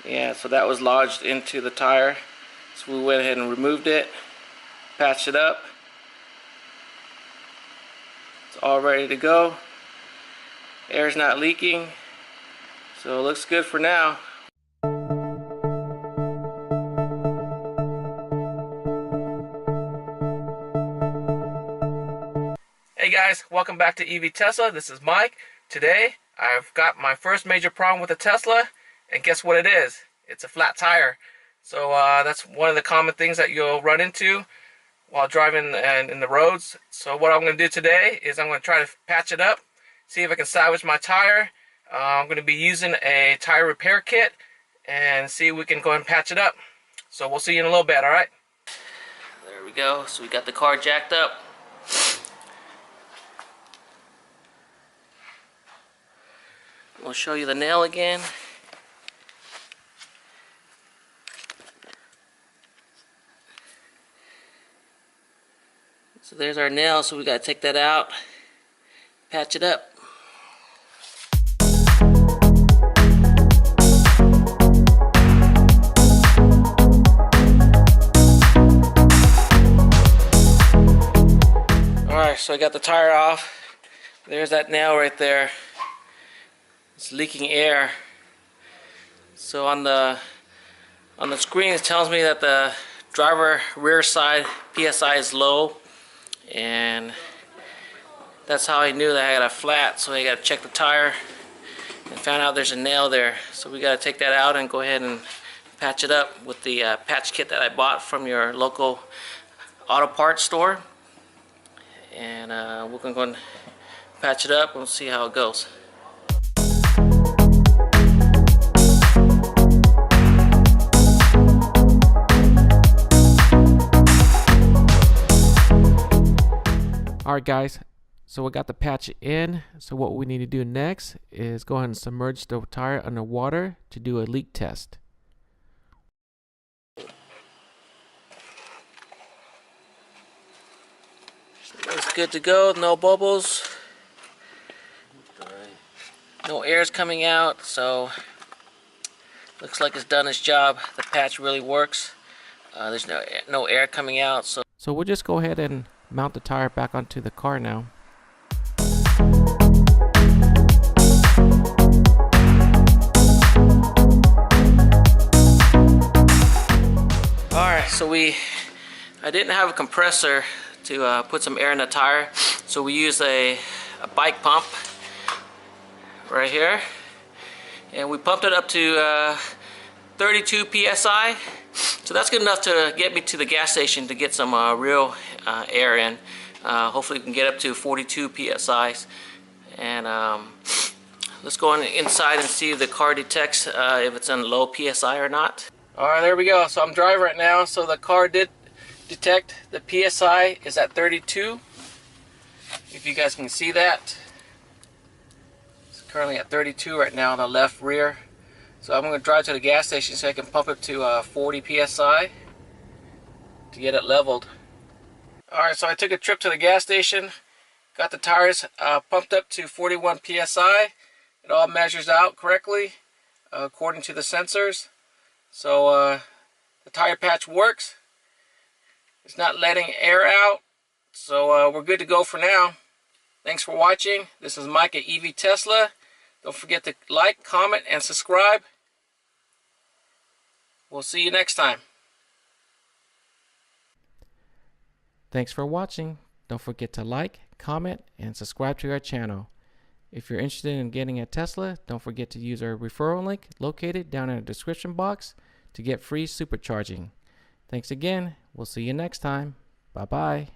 Yeah, so that was lodged into the tire. So we went ahead and removed it, patched it up. It's all ready to go. Air's not leaking, so it looks good for now. Hey guys, welcome back to EV Tesla. This is Mike. Today I've got my first major problem with the Tesla, and guess what it is? It's a flat tire. So that's one of the common things that you'll run into while driving in the roads. So what I'm going to do today is I'm going to try to patch it up, see if I can salvage my tire. I'm going to be using a tire repair kit and see if we can go ahead and patch it up. So we'll see you in a little bit, alright? There we go. So we got the car jacked up. We'll show you the nail again. So there's our nail, so we gotta take that out, patch it up. Alright, so I got the tire off. There's that nail right there. It's leaking air. So on the screen it tells me that the driver rear side PSI is low, and that's how I knew that I got a flat. So I got to check the tire and found out there's a nail there. So we got to take that out and go ahead and patch it up with the patch kit that I bought from your local auto parts store. And we're going to go and patch it up and we'll see how it goes. Alright guys, so we got the patch in. So what we need to do next is go ahead and submerge the tire underwater to do a leak test. It's good to go, no bubbles, no air's coming out, so looks like it's done its job. The patch really works. There's no air coming out, so we'll just go ahead and mount the tire back onto the car now. Alright, so I didn't have a compressor to put some air in the tire, so we used a bike pump right here, and we pumped it up to 32 psi. So that's good enough to get me to the gas station to get some real air in. Hopefully we can get up to 42 psi. And let's go on inside and see if the car detects if it's in low psi or not. Alright, there we go. So I'm driving right now. So the car did detect the psi is at 32. If you guys can see that. It's currently at 32 right now on the left rear. So I'm going to drive to the gas station so I can pump it to 40 psi to get it leveled. Alright, so I took a trip to the gas station, got the tires pumped up to 41 psi. It all measures out correctly according to the sensors. So the tire patch works. It's not letting air out. So we're good to go for now. Thanks for watching. This is Mike at EV Tesla. Don't forget to like, comment, and subscribe. We'll see you next time. Thanks for watching. Don't forget to like, comment, and subscribe to our channel. If you're interested in getting a Tesla, don't forget to use our referral link located down in the description box to get free supercharging. Thanks again. We'll see you next time. Bye-bye.